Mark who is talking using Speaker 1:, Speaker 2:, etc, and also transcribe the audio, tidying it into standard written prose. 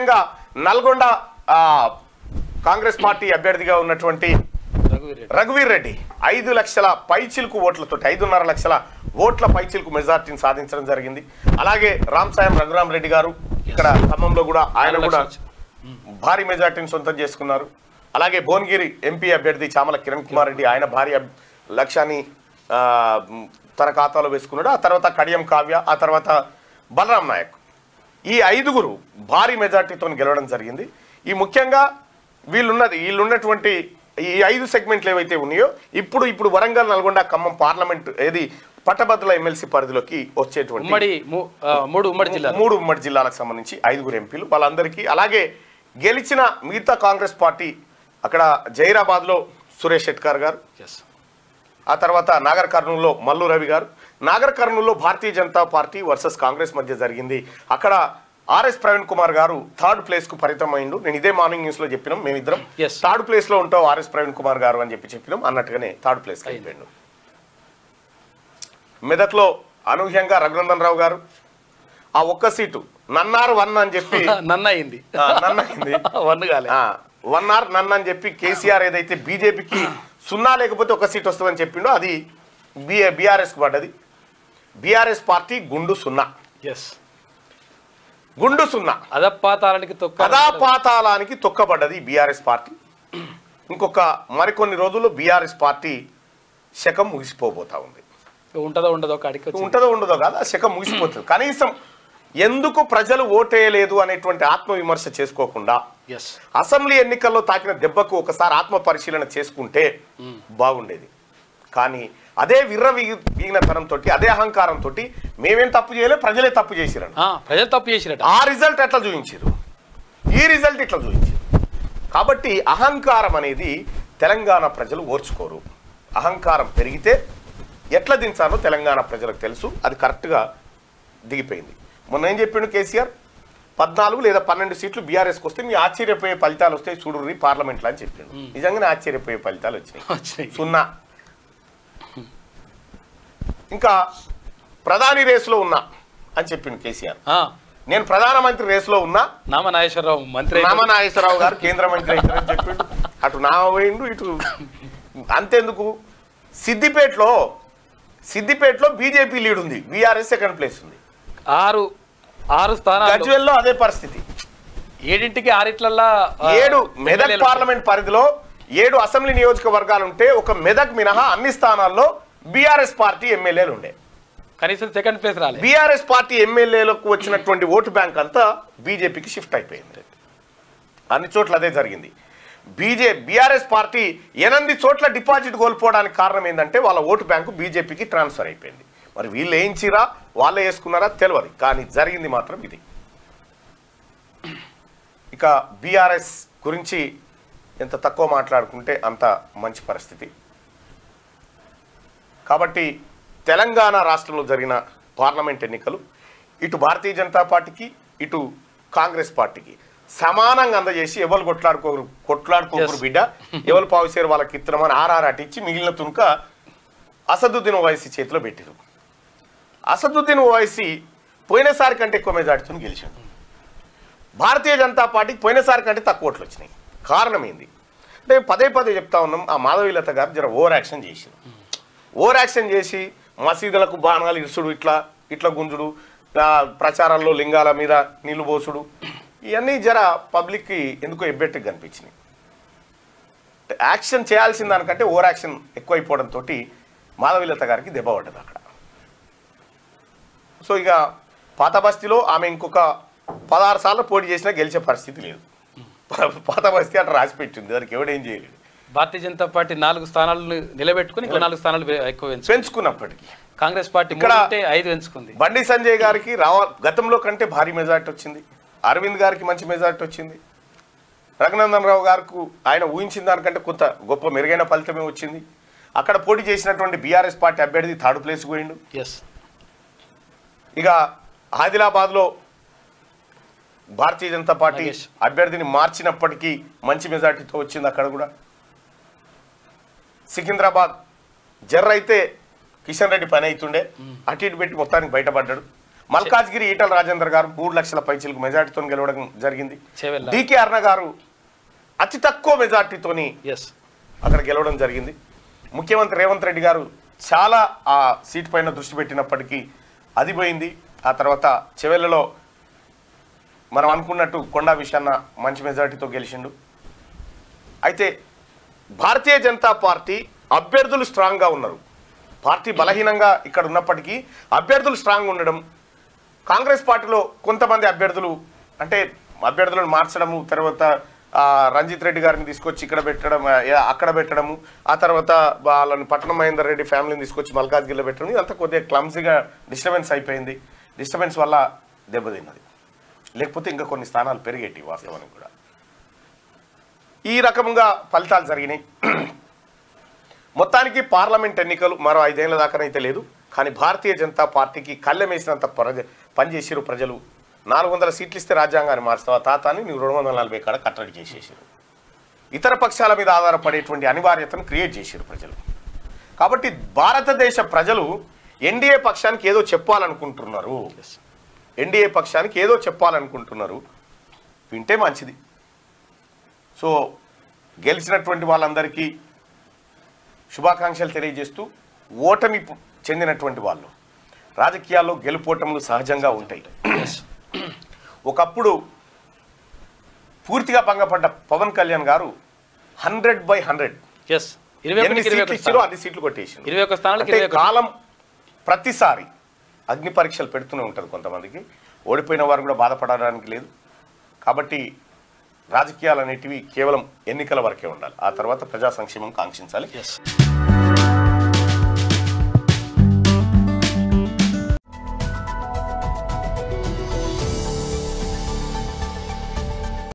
Speaker 1: ముఖ్యంగా నల్గొండ కాంగ్రెస్ పార్టీ అభ్యర్థిగా ఉన్నటువంటి రఘువీర్ రెడ్డి 5 లక్షల పైచిలుకు ఓట్లతో 5.5 లక్షల ఓట్ల పైచిలుకు మెజార్టీని సాధించడం జరిగింది. అలాగే రామసాయం రఘురామ్ రెడ్డి గారు ఇక్కడ ఖమ్మంలో కూడా ఆయన కూడా భారీ మెజార్టీని సొంతం చేసుకున్నారు. అలాగే భువనగిరి ఎంపీ అభ్యర్థి చామల కిరణ్ కుమార్ రెడ్డి ఆయన భారీ లక్ష్యాన్ని తన ఖాతాలో వేసుకున్నాడు. ఆ తర్వాత కడియం కావ్య, ఆ తర్వాత బలరాం నాయక్, ఈ 5గురు భారీ మెజార్టీతో గెలవడం జరిగింది. ఈ ముఖ్యంగా వీళ్ళున్నటువంటి ఈ 5 సెగ్మెంట్లు ఏవైతే ఉన్నాయో ఇప్పుడు వరంగల్, నల్గొండ, ఖమ్మం పార్లమెంట్ ఏది పట్టభద్రుల ఎమ్మెల్సీ పరిధిలోకి వచ్చేటువంటి 3 ఉమ్మడి జిల్లాలకు సంబంధించి 5గురు ఎంపీలు వాళ్ళందరికీ, అలాగే గెలిచిన మిగతా కాంగ్రెస్ పార్టీ అక్కడ జైరాబాద్లో సురేష్ షెట్కర్ గారు, ఆ తర్వాత నాగర్ కర్నూలులో మల్లు రవి గారు, నాగర్ కర్నూలులో భారతీయ జనతా పార్టీ వర్సెస్ కాంగ్రెస్ మధ్య జరిగింది. అక్కడ ఆర్ఎస్ ప్రవీణ్ కుమార్ గారు 3rd ప్లేస్కు పరితమైండు. నేను ఇదే మార్నింగ్ న్యూస్లో చెప్పినాం, మేమిద్దరం 3rd ప్లేస్లో ఉంటాం ఆర్ఎస్ ప్రవీణ్ కుమార్ గారు అని చెప్పినాం. అన్నట్టుగానే 3rd ప్లేస్కి అయిపోయాడు. మెదక్లో అనూహ్యంగా రఘునందన్ రావు గారు ఆ ఒక్క సీటు నన్నారు 1 అని చెప్పి
Speaker 2: నన్నయింది
Speaker 1: 1 నన్ను అని చెప్పి కేసీఆర్ ఏదైతే బీజేపీకి 0 లేకపోతే 1 సీట్ వస్తుందని చెప్పిండో అది బీఆర్ఎస్కి పడ్డది. బీఆర్ఎస్ పార్టీ గుండు 0 అదాపాతాళానికి తొక్కబడ్డది బీఆర్ఎస్ పార్టీ. ఇంకొక మరికొన్ని రోజుల్లో బీఆర్ఎస్ పార్టీ శకం ముగిసిపోబోతా ఉంది.
Speaker 2: ఉంటదో
Speaker 1: ఉండదో కాదు, ఆ శకం ముగిసిపోతుంది. కనీసం ఎందుకు ప్రజలు ఓటేయలేదు అనేటువంటి ఆత్మవిమర్శ చేసుకోకుండా అసెంబ్లీ ఎన్నికల్లో తాకిన దెబ్బకు ఒకసారి ఆత్మ పరిశీలన చేసుకుంటే బాగుండేది. కానీ అదే విర్రవీగినతనంతో, అదే అహంకారంతో మేమేం తప్పు చేయలేదు, ప్రజలే తప్పు చేసిరట. ఆ రిజల్ట్ ఎట్లా చూపించారు, ఈ రిజల్ట్ ఇట్లా చూపించారు. కాబట్టి అహంకారం అనేది తెలంగాణ ప్రజలు ఓర్చుకోరు. అహంకారం పెరిగితే ఎట్లా దించాలో తెలంగాణ ప్రజలకు తెలుసు. అది కరెక్ట్గా దిగిపోయింది. మొన్న ఏం చెప్పిండు కేసీఆర్, 14 లేదా 12 సీట్లు బీఆర్ఎస్కి వస్తే మీ ఆశ్చర్యపోయే ఫలితాలు వస్తాయి చూడుర్రి పార్లమెంట్లో అని చెప్పిండు. నిజంగానే ఆశ్చర్యపోయే ఫలితాలు వచ్చినాయి. 0. ఇంకా ప్రధాని రేసులో ఉన్నా అని చెప్పిండు కేసీఆర్. నేను ప్రధానమంత్రి రేసులో ఉన్నా, నామనాగేశ్వరరావు గారు కేంద్ర మంత్రి అవుతారని చెప్పిండు. అటు నామపోయిండు, ఇటు అంతెందుకు సిద్దిపేటలో బీజేపీ లీడ్ ఉంది, బీఆర్ఎస్ 2nd ప్లేస్ ఉంది.
Speaker 2: 6 స్థానాలు.
Speaker 1: గజ్వేల్లో అదే పరిస్థితి. 7 మెదక్ పార్లమెంట్ పరిధిలో 7 అసెంబ్లీ నియోజకవర్గాలు ఉంటే ఒక మెదక్ మినహా అన్ని స్థానాల్లో బీఆర్ఎస్ పార్టీ ఎమ్మెల్యేలు ఉండే.
Speaker 2: కనీసం 2nd ప్లేస్ రాలేదు.
Speaker 1: బీఆర్ఎస్ పార్టీ ఎమ్మెల్యేలకు వచ్చినటువంటి ఓటు బ్యాంక్ అంతా బీజేపీకి షిఫ్ట్ అయిపోయింది. అన్ని చోట్ల అదే జరిగింది. బీఆర్ఎస్ పార్టీ 8 చోట్ల డిపాజిట్ కోల్పోవడానికి కారణం ఏంటంటే వాళ్ళ ఓటు బ్యాంకు బీజేపీకి ట్రాన్స్ఫర్ అయిపోయింది. మరి వీళ్ళు వేయించిరా వాళ్ళే వేసుకున్నారా తెలియదు, కానీ జరిగింది మాత్రం ఇది. ఇక బీఆర్ఎస్ గురించి ఎంత తక్కువ మాట్లాడుకుంటే అంత మంచి పరిస్థితి. కాబట్టి తెలంగాణ రాష్ట్రంలో జరిగిన పార్లమెంట్ ఎన్నికలు ఇటు భారతీయ జనతా పార్టీకి ఇటు కాంగ్రెస్ పార్టీకి సమానంగా అందజేసి ఎవరు కొట్లాడుకోరు బిడ్డ, ఎవరు పావుసేరు వాళ్ళకి ఇత్తనమని ఆర్ఆర్ఆర్ ఇచ్చి మిగిలిన తునుక అసదుద్దీన్ ఓవైసీ చేతిలో పెట్టారు. అసదుద్దీన్ ఓవైసీ పోయినసారి కంటే ఎక్కువ మెజార్టీతో గెలిచాడు. భారతీయ జనతా పార్టీకి పోయినసారి కంటే తక్కువ ఓట్లు వచ్చినాయి. కారణం ఏంది అంటే పదే చెప్తా ఉన్నాం, ఆ మాధవీలత గారు జర ఓవర్ యాక్షన్ చేసి మసీదులకు బాణాలు ఇరుసుడు, ఇట్లా గుంజుడు, ప్రచారాల్లో లింగాల మీద నీళ్లు పోసుడు, ఇవన్నీ జర పబ్లిక్కి ఎందుకో ఎబ్బెట్టుగా కనిపించినాయి. యాక్షన్ చేయాల్సిన దానికంటే ఓవర్ యాక్షన్ ఎక్కువైపోవడంతో మాధవీలత గారికి దెబ్బ పడ్డది అక్కడ. సో ఇక పాత బస్తీలో ఆమె ఇంకొక 16 సార్లు పోటీ చేసినా గెలిచే పరిస్థితి లేదు. పాత బస్తీ అట్లా రాసిపెట్టింది, దానికి ఎవడేం చేయలేడు.
Speaker 2: భారతీయ జనతా పార్టీ 4 స్థానాలు నిలబెట్టుకుని ఇంకో 4 స్థానాలు ఎక్కువ
Speaker 1: పెంచుకున్నప్పటికీ
Speaker 2: కాంగ్రెస్ పార్టీ ఇక్కడ 5 పెంచుకుంది.
Speaker 1: బండి సంజయ్ గారికి గతంలో కంటే భారీ మెజార్టీ వచ్చింది. అరవింద్ గారికి మంచి మెజార్టీ వచ్చింది. రఘునందన్ రావు గారికి ఆయన ఊహించిన దానికంటే కొంత గొప్ప మెరుగైన ఫలితమే వచ్చింది. అక్కడ పోటీ చేసినటువంటి బీఆర్ఎస్ పార్టీ అభ్యర్థి 3rd ప్లేస్ పోయిండు. ఇక ఆదిలాబాద్లో భారతీయ జనతా పార్టీ అభ్యర్థిని మార్చినప్పటికీ మంచి మెజార్టీతో వచ్చింది. అక్కడ కూడా సికింద్రాబాద్ జర్ర అయితే కిషన్ రెడ్డి పని అవుతుండే, అటు ఇటు పెట్టి మొత్తానికి బయటపడ్డాడు. మల్కాజ్గిరి ఈటల రాజేందర్ గారు 3 లక్షల పైచిలకు మెజార్టీతో గెలవడం జరిగింది. డికే అరుణ గారు అతి తక్కువ మెజార్టీతోని అక్కడ గెలవడం జరిగింది. ముఖ్యమంత్రి రేవంత్ రెడ్డి గారు చాలా ఆ సీట్ పైన దృష్టి పెట్టినప్పటికీ అది పోయింది. ఆ తర్వాత చెవెళ్లలో మనం అనుకున్నట్టు కొండా విషయాన్న మంచి మెజార్టీతో గెలిచిండు. అయితే భారతీయ జనతా పార్టీ అభ్యర్థులు స్ట్రాంగ్గా ఉన్నారు. పార్టీ బలహీనంగా ఇక్కడ ఉన్నప్పటికీ అభ్యర్థులు స్ట్రాంగ్ ఉండడం, కాంగ్రెస్ పార్టీలో కొంతమంది అభ్యర్థులు అంటే అభ్యర్థులను మార్చడము, తర్వాత రంజిత్ రెడ్డి గారిని తీసుకొచ్చి ఇక్కడ పెట్టడం, అక్కడ పెట్టడము, ఆ తర్వాత వాళ్ళని పట్నం మహేందర్ రెడ్డి ఫ్యామిలీని తీసుకొచ్చి మల్కాజ్గిరిలో పెట్టడం, ఇదంతా కొద్దిగా క్లమ్సీగా డిస్టర్బెన్స్ అయిపోయింది. డిస్టర్బెన్స్ వల్ల దెబ్బతిన్నది. లేకపోతే ఇంకా కొన్ని స్థానాలు పెరిగేటి వాస్తవానికి కూడా. ఈ రకంగా ఫలితాలు జరిగినాయి. మొత్తానికి పార్లమెంట్ ఎన్నికలు మరో 5 ఏళ్ల దాకానైతే లేదు. కానీ భారతీయ జనతా పార్టీకి కళ్ళెమేసినంత పనిచేసారు ప్రజలు. 400 సీట్లు ఇస్తే రాజ్యాంగాన్ని మార్స్తావా తాతాని నువ్వు 240 కాడ కట్టడి చేసేసారు. ఇతర పక్షాల మీద ఆధారపడేటువంటి అనివార్యతను క్రియేట్ చేశారు ప్రజలు. కాబట్టి భారతదేశ ప్రజలు ఎన్డీఏ పక్షానికి ఏదో చెప్పాలనుకుంటున్నారు. ఎన్డీఏ పక్షానికి ఏదో చెప్పాలనుకుంటున్నారు. వింటే మంచిది. సో గెలిచినటువంటి వాళ్ళందరికీ శుభాకాంక్షలు తెలియజేస్తూ, ఓటమి చెందినటువంటి వాళ్ళు రాజకీయాల్లో గెలుపోటములు సహజంగా ఉంటాయి. ఒకప్పుడు పూర్తిగా భంగపడ్డ పవన్ కళ్యాణ్ గారు 100/100 ఎన్ని సీట్లు ఇచ్చారో అన్ని సీట్లు కొట్టేసి కాలం ప్రతిసారి అగ్ని పరీక్షలు పెడుతూనే ఉంటారు. కొంతమందికి ఓడిపోయిన వారు కూడా బాధపడడానికి లేదు. కాబట్టి రాజకీయాలు అనేటివి కేవలం ఎన్నికల వరకే ఉండాలి. ఆ తర్వాత ప్రజా సంక్షేమం కాంక్షించాలి.